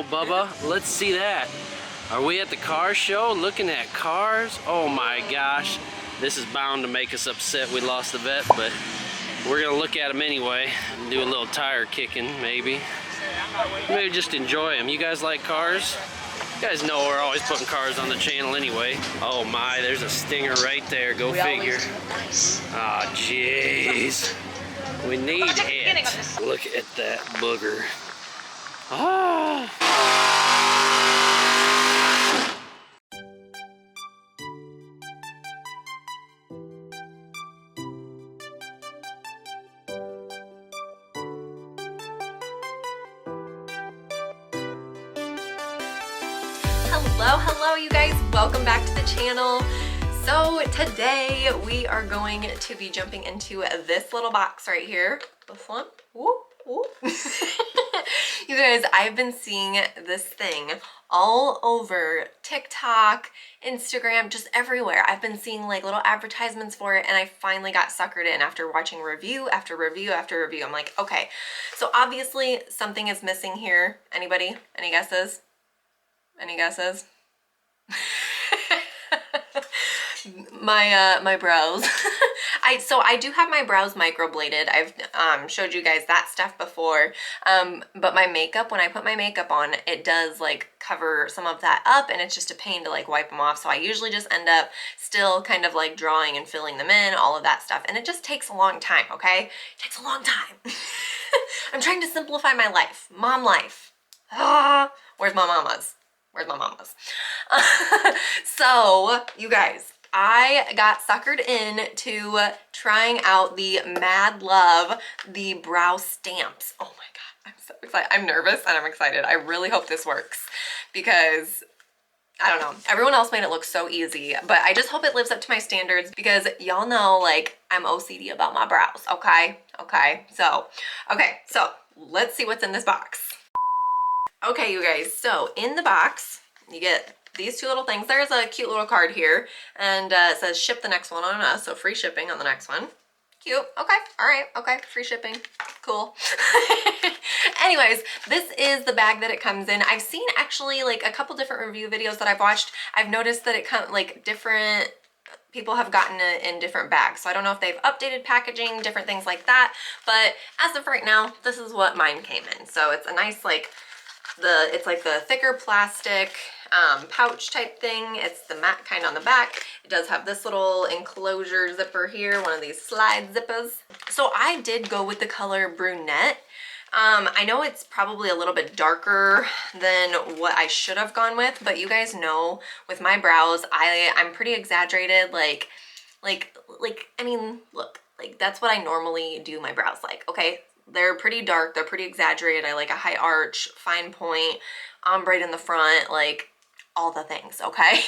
Whoa, Bubba, let's see that. Are we at the car show looking at cars? Oh my gosh. This is bound to make us upset we lost the vet, but we're gonna look at them anyway. Do a little tire kicking, maybe. Maybe just enjoy them. You guys like cars? You guys know we're always putting cars on the channel anyway. Oh my, there's a Stinger right there. Go figure. Ah, jeez. We need it. Look at that booger. Ah. Hello you guys, welcome back to the channel. So today we are going to be jumping into this little box right here. This one. Whoop, whoop. You guys, I've been seeing this thing all over TikTok, Instagram, just everywhere. I've been seeing like little advertisements for it, and I finally got suckered in after watching review after review after review. I'm like, okay, so obviously something is missing here. Anybody? Any guesses? Any guesses? my brows. I do have my brows microbladed. I've showed you guys that stuff before. But my makeup, when I put my makeup on, it does like cover some of that up, and it's just a pain to like wipe them off. So I usually just end up still kind of like drawing and filling them in, all of that stuff. And it just takes a long time, okay? It takes a long time. I'm trying to simplify my life. Mom life. Ah, where's my mama's? Where's my mama's? So, you guys, I got suckered into trying out the MadLuvv, the brow stamps. Oh my God, I'm so excited. I'm nervous and I'm excited. I really hope this works because, I don't know, everyone else made it look so easy, but I just hope it lives up to my standards because y'all know, like, I'm OCD about my brows, okay? Okay, so let's see what's in this box. Okay, you guys, so in the box, you get these two little things. There's a cute little card here, and it says ship the next one on us, so free shipping on the next one. Cute. Okay, all right, okay, free shipping. Cool. Anyways, this is the bag that it comes in. I've seen actually like a couple different review videos that I've watched. I've noticed that it comes like different people have gotten it in different bags. So I don't know if they've updated packaging, different things like that. But as of right now, this is what mine came in. So it's a nice like, it's like the thicker plastic pouch type thing. It's the matte kind on the back. It does have this little enclosure zipper here, one of these slide zippers. So I did go with the color brunette. I know it's probably a little bit darker than what I should have gone with, but you guys know with my brows, I'm pretty exaggerated. Like, I mean, look, like that's what I normally do my brows like, okay? They're pretty dark, they're pretty exaggerated. I like a high arch, fine point, ombre in the front, like all the things, okay?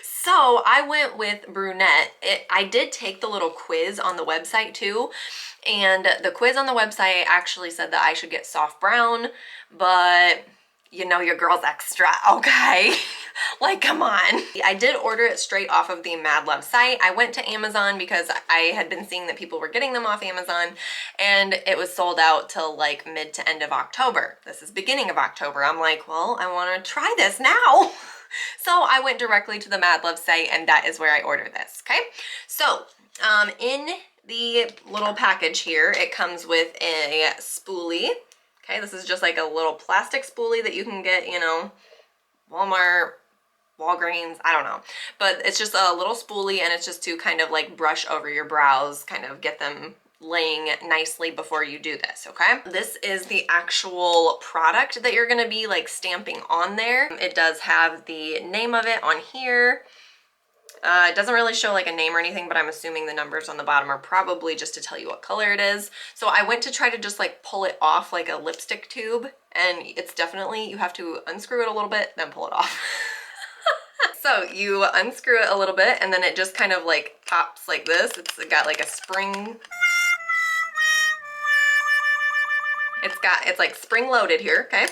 So I went with brunette. I did take the little quiz on the website too, and the quiz on the website actually said that I should get soft brown, but you know your girl's extra, okay? Like, come on. I did order it straight off of the MadLuvv site. I went to Amazon because I had been seeing that people were getting them off Amazon, and it was sold out till like mid to end of October. This is beginning of October. I'm like, well, I want to try this now. So I went directly to the MadLuvv site, and that is where I ordered this, okay? So in the little package here, it comes with a spoolie. Okay, this is just like a little plastic spoolie that you can get, you know, Walmart, Walgreens, I don't know. But it's just a little spoolie, and it's just to kind of like brush over your brows, kind of get them laying nicely before you do this, okay? This is the actual product that you're gonna be like stamping on there. It does have the name of it on here. It doesn't really show like a name or anything, but I'm assuming the numbers on the bottom are probably just to tell you what color it is. So I went to try to just like pull it off like a lipstick tube, and it's definitely, you have to unscrew it a little bit, then pull it off. So you unscrew it a little bit, and then it just kind of like pops like this. It's got like a spring. It's like spring loaded here, okay?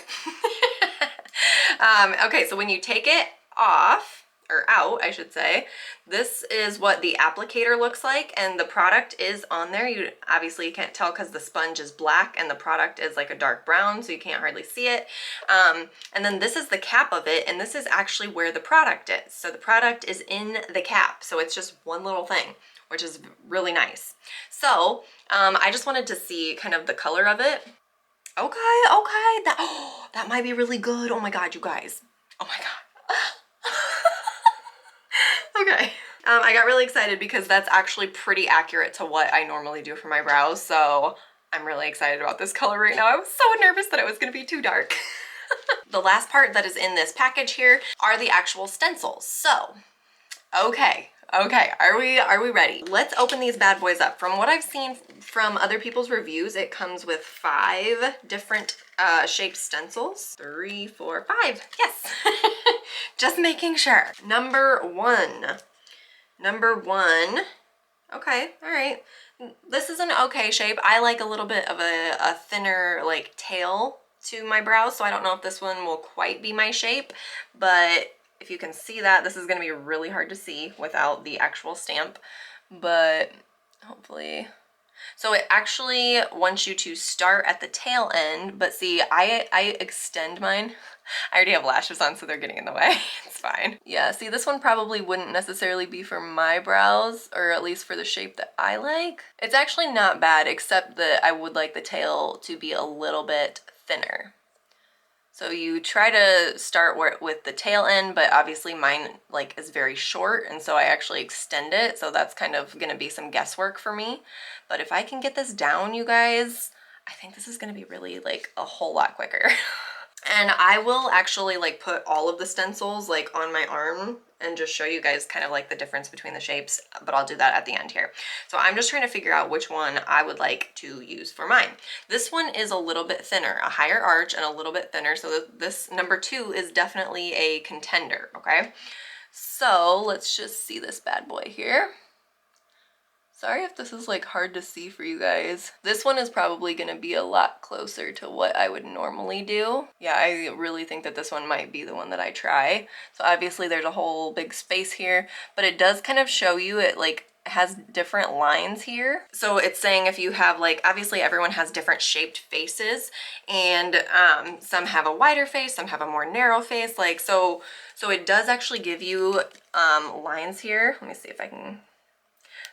Okay, so when you take it off, or out, I should say. This is what the applicator looks like, and the product is on there. You obviously can't tell because the sponge is black and the product is like a dark brown, so you can't hardly see it. And then this is the cap of it, and this is actually where the product is. So the product is in the cap, so it's just one little thing, which is really nice. So I just wanted to see kind of the color of it. Okay, that might be really good. Oh my God, you guys. Oh my God. Okay. I got really excited because that's actually pretty accurate to what I normally do for my brows. So I'm really excited about this color right now. I was so nervous that it was gonna be too dark. The last part that is in this package here are the actual stencils. So, okay, are we ready? Let's open these bad boys up. From what I've seen from other people's reviews, it comes with 5 different shaped stencils. 3, 4, 5, yes. Just making sure. Number one, okay, all right. This is an okay shape. I like a little bit of a thinner like tail to my brows, so I don't know if this one will quite be my shape, but if you can see that, this is gonna be really hard to see without the actual stamp, but hopefully. So it actually wants you to start at the tail end, but see, I extend mine. I already have lashes on, so they're getting in the way. It's fine. Yeah, see, this one probably wouldn't necessarily be for my brows, or at least for the shape that I like. It's actually not bad, except that I would like the tail to be a little bit thinner. So you try to start with the tail end, but obviously mine like is very short, and so I actually extend it, so that's kind of gonna be some guesswork for me. But if I can get this down, you guys, I think this is gonna be really like a whole lot quicker. And I will actually like put all of the stencils like on my arm and just show you guys kind of like the difference between the shapes, but I'll do that at the end here. So I'm just trying to figure out which one I would like to use for mine. This one is a little bit thinner, a higher arch and a little bit thinner. So this number 2 is definitely a contender, okay? So let's just see this bad boy here. Sorry if this is like hard to see for you guys. This one is probably gonna be a lot closer to what I would normally do. Yeah, I really think that this one might be the one that I try. So obviously there's a whole big space here, but it does kind of show you it like has different lines here. So it's saying if you have like, obviously everyone has different shaped faces, and some have a wider face, some have a more narrow face. Like, so it does actually give you lines here. Let me see if I can.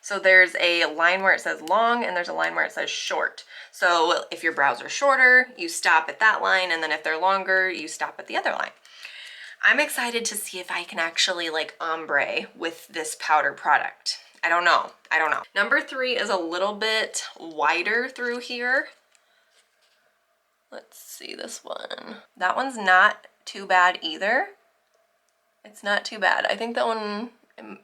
So there's a line where it says long and there's a line where it says short. So if your brows are shorter, you stop at that line, and then if they're longer, you stop at the other line. I'm excited to see if I can actually like ombre with this powder product. I don't know. Number 3 is a little bit wider through here. Let's see this one. That one's not too bad either. It's not too bad. I think that one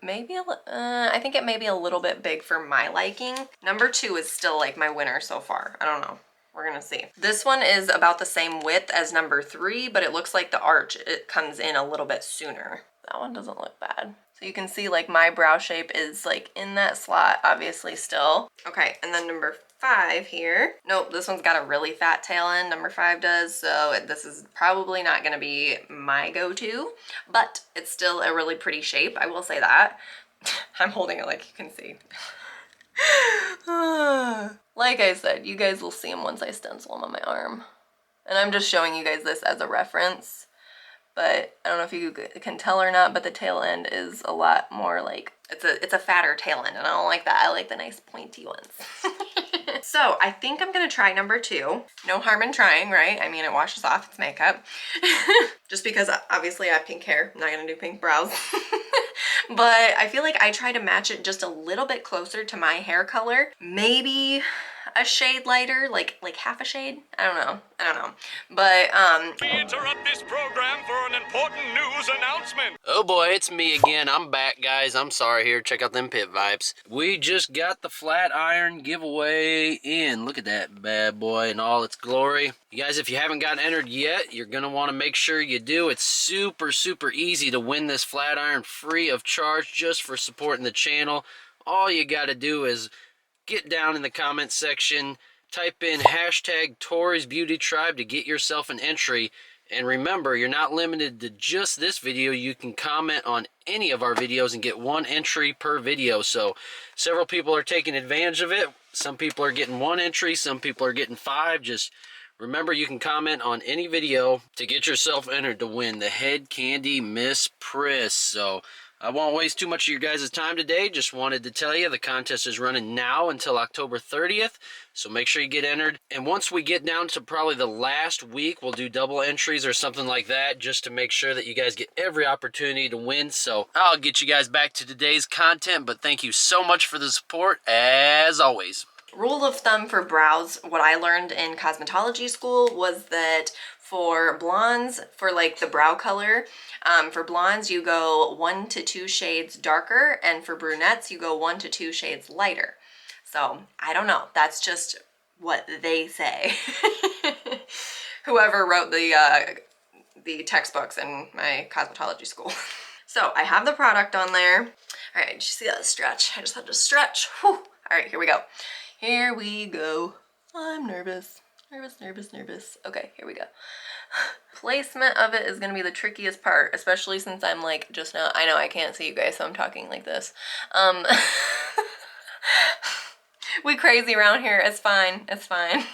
maybe I think it may be a little bit big for my liking. Number 2 is still like my winner so far. I don't know. We're gonna see. This one is about the same width as number 3, but it looks like the arch, it comes in a little bit sooner. That one doesn't look bad. So you can see like my brow shape is like in that slot, obviously still. Okay, and then number 5 here. Nope, this one's got a really fat tail end, number 5 does, so this is probably not gonna be my go-to, but it's still a really pretty shape, I will say that. I'm holding it like you can see. Like I said, you guys will see them once I stencil them on my arm. And I'm just showing you guys this as a reference, but I don't know if you can tell or not, but the tail end is a lot more like, it's a fatter tail end, and I don't like that. I like the nice pointy ones. So I think I'm gonna try number 2. No harm in trying, right? I mean, it washes off, it's makeup. Just because obviously I have pink hair, I'm not gonna do pink brows. But I feel like I try to match it just a little bit closer to my hair color. Maybe a shade lighter, like half a shade. I don't know. But We interrupt this program for an important news announcement. Oh boy, it's me again. I'm back, guys. I'm sorry here. Check out them pit vibes. We just got the flat iron giveaway in. Look at that bad boy in all its glory. You guys, if you haven't gotten entered yet, you're going to want to make sure you do. It's super easy to win this flat iron free of charge just for supporting the channel. All you got to do is get down in the comments section, type in hashtag Tori's Beauty Tribe to get yourself an entry, And remember, you're not limited to just this video. You can comment on any of our videos and get 1 entry per video. So several people are taking advantage of it. Some people are getting 1 entry, some people are getting 5. Just remember, you can comment on any video to get yourself entered to win the Head Candy Miss Priss. So I won't waste too much of your guys' time today. Just wanted to tell you the contest is running now until October 30th. So make sure you get entered. And once we get down to probably the last week, we'll do double entries or something like that, just to make sure that you guys get every opportunity to win. So I'll get you guys back to today's content, but thank you so much for the support as always. Rule of thumb for brows, what I learned in cosmetology school was that for blondes, for like the brow color, for blondes you go 1 to 2 shades darker, and for brunettes you go 1 to 2 shades lighter. So I don't know, that's just what they say. Whoever wrote the textbooks in my cosmetology school. So I have the product on there. All right, did you see that stretch? I just had to stretch. Whew. All right, here we go. Here we go. I'm nervous. Nervous. Okay, here we go. Placement of it is gonna be the trickiest part, especially since I'm like just now. I know I can't see you guys, so I'm talking like this. We crazy around here. It's fine. It's fine.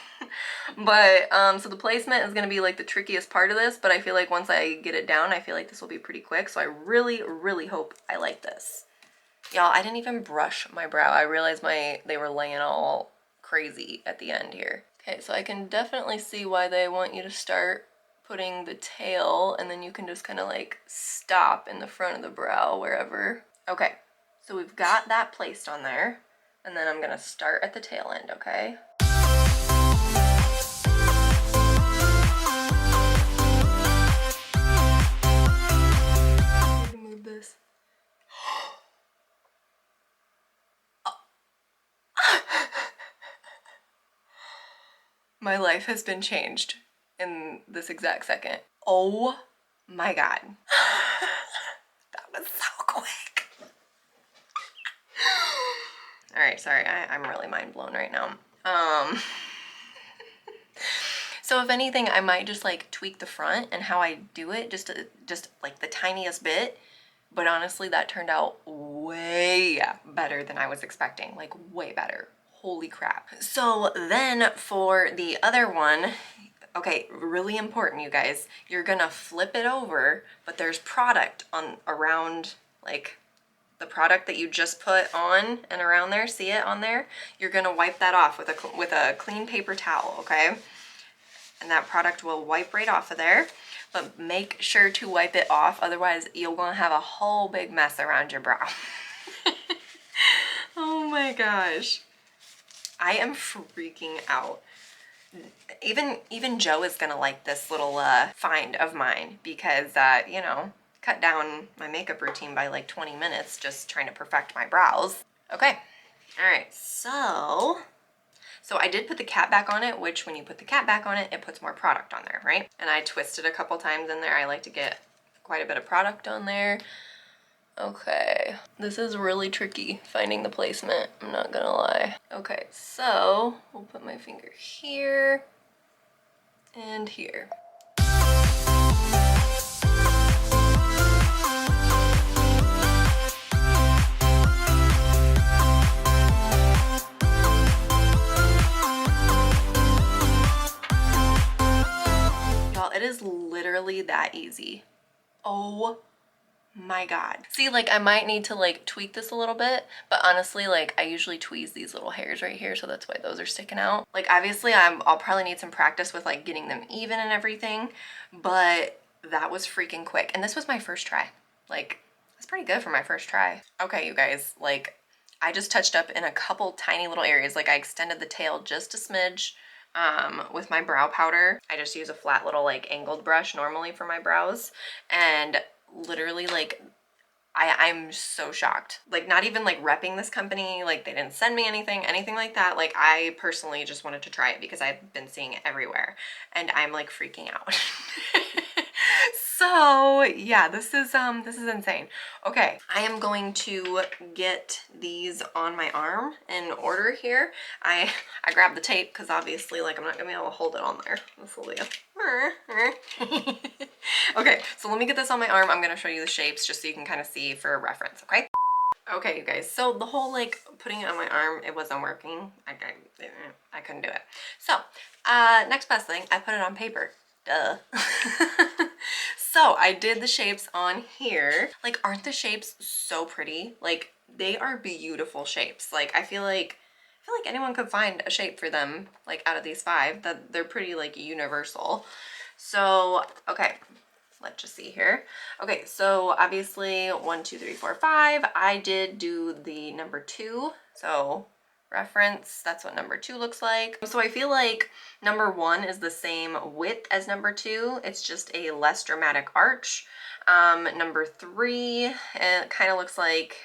But so the placement is gonna be like the trickiest part of this. But I feel like once I get it down, I feel like this will be pretty quick. So I really hope I like this. Y'all, I didn't even brush my brow. I realized they were laying all crazy at the end here. Okay, so I can definitely see why they want you to start putting the tail, and then you can just kind of like stop in the front of the brow wherever. Okay, so we've got that placed on there, and then I'm gonna start at the tail end, okay? Move this. My life has been changed in this exact second. Oh my God. That was so quick. All right, sorry, I'm really mind blown right now. So if anything, I might just like tweak the front and how I do it, just like the tiniest bit. But honestly, that turned out way better than I was expecting, like way better. Holy crap. So then for the other one, okay, really important, you guys, you're gonna flip it over, but there's product on around, like the product that you just put on and around there, see it on there? You're gonna wipe that off with a clean paper towel, okay? And that product will wipe right off of there, but make sure to wipe it off, otherwise you're gonna have a whole big mess around your brow. Oh my gosh. I am freaking out. Even Joe is gonna like this little find of mine because you know, cut down my makeup routine by like 20 minutes just trying to perfect my brows. Okay, all right, so I did put the cap back on it, which when you put the cap back on it, it puts more product on there, right? And I twisted a couple times in there. I like to get quite a bit of product on there. Okay, this is really tricky, finding the placement, I'm not gonna lie. Okay, so we'll put my finger here and here. Y'all, it is literally that easy. Oh my God. See, like I might need to like tweak this a little bit, but honestly, like I usually tweeze these little hairs right here, so that's why those are sticking out. Like obviously I'll probably need some practice with like getting them even and everything, but that was freaking quick. And this was my first try. Like that's pretty good for my first try. Okay, you guys, like I just touched up in a couple tiny little areas. Like I extended the tail just a smidge with my brow powder. I just use a flat little like angled brush normally for my brows, and literally like I'm so shocked. Like not even like repping this company, like they didn't send me anything like that. Like I personally just wanted to try it because I've been seeing it everywhere and I'm like freaking out. So yeah, this is insane. Okay, I am going to get these on my arm in order here. I grabbed the tape because obviously like I'm not gonna be able to hold it on there. This will be a So let me get this on my arm. I'm gonna show you the shapes just so you can kind of see for reference, okay? Okay, you guys, so the whole like putting it on my arm, it wasn't working. I couldn't do it. So next best thing, I put it on paper. Duh. So I did the shapes on here. Like, aren't the shapes so pretty? Like, they are beautiful shapes. Like, I feel like anyone could find a shape for them, like out of these 5, that they're pretty like universal. So okay, let's just see here. Okay, so obviously 1, 2, 3, 4, 5. I did do the number 2. So reference, that's what number 2 looks like. So I feel like number 1 is the same width as number 2. It's just a less dramatic arch. Number 3, it kind of looks like,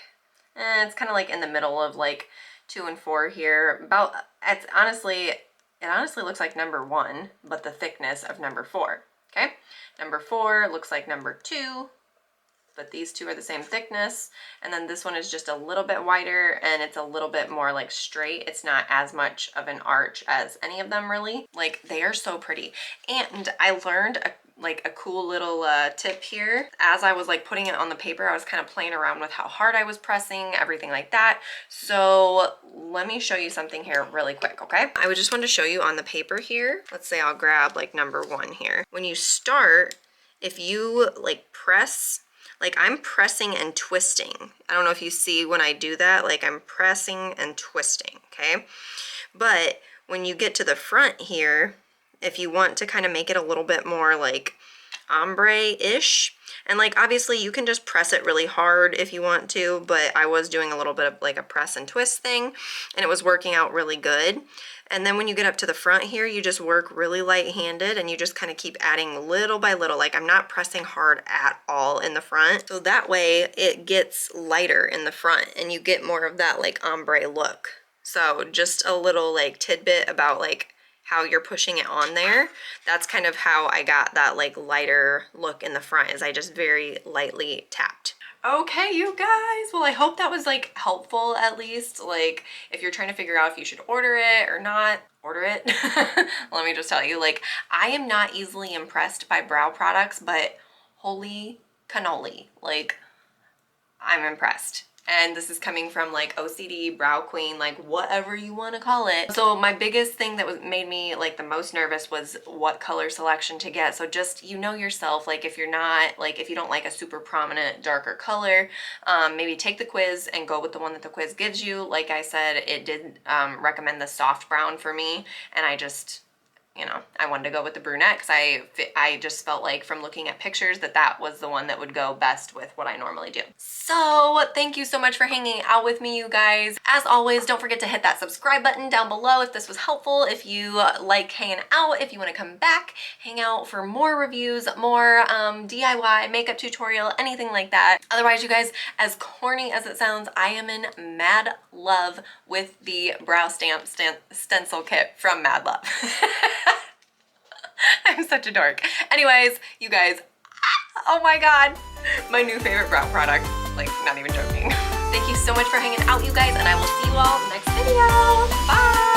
it's kind of like in the middle of like 2 and 4 here. It honestly looks like number 1, but the thickness of number 4. Okay, number 4 looks like number 2, but these 2 are the same thickness. And then this one is just a little bit wider and it's a little bit more like straight. It's not as much of an arch as any of them really. Like, they are so pretty. And I learned a cool little tip here. As I was like putting it on the paper, I was kind of playing around with how hard I was pressing, everything like that. So let me show you something here really quick, okay? I would just want to show you on the paper here. Let's say I'll grab like number 1 here. When you start, if you like press, like I'm pressing and twisting. I don't know if you see when I do that, like I'm pressing and twisting, okay? But when you get to the front here, if you want to kind of make it a little bit more like ombre-ish, and like obviously you can just press it really hard if you want to, but I was doing a little bit of like a press and twist thing and it was working out really good. And then when you get up to the front here, you just work really light-handed and you just kind of keep adding little by little. Like, I'm not pressing hard at all in the front. So that way it gets lighter in the front and you get more of that like ombre look. So just a little like tidbit about like how you're pushing it on there. That's kind of how I got that like lighter look in the front, is I just very lightly tapped. Okay, you guys, well, I hope that was like helpful at least. Like, if you're trying to figure out if you should order it or not, order it. Let me just tell you, like, I am not easily impressed by brow products, but holy cannoli, like, I'm impressed. And this is coming from like OCD, brow queen, like whatever you want to call it. So my biggest thing that made me like the most nervous was what color selection to get. So just, you know yourself, like if you're not, like if you don't like a super prominent darker color, maybe take the quiz and go with the one that the quiz gives you. Like I said, it did recommend the soft brown for me, and I just, you know, I wanted to go with the brunette because I just felt like from looking at pictures that was the one that would go best with what I normally do. So thank you so much for hanging out with me, you guys. As always, don't forget to hit that subscribe button down below if this was helpful, if you like hanging out, if you want to come back, hang out for more reviews, more DIY makeup tutorial, anything like that. Otherwise, you guys, as corny as it sounds, I am in MadLuvv with the brow stamp stencil kit from MadLuvv. I'm such a dork. Anyways, you guys, oh my god, my new favorite brow product, like not even joking. Thank you so much for hanging out, you guys, and I will see you all next video. Bye!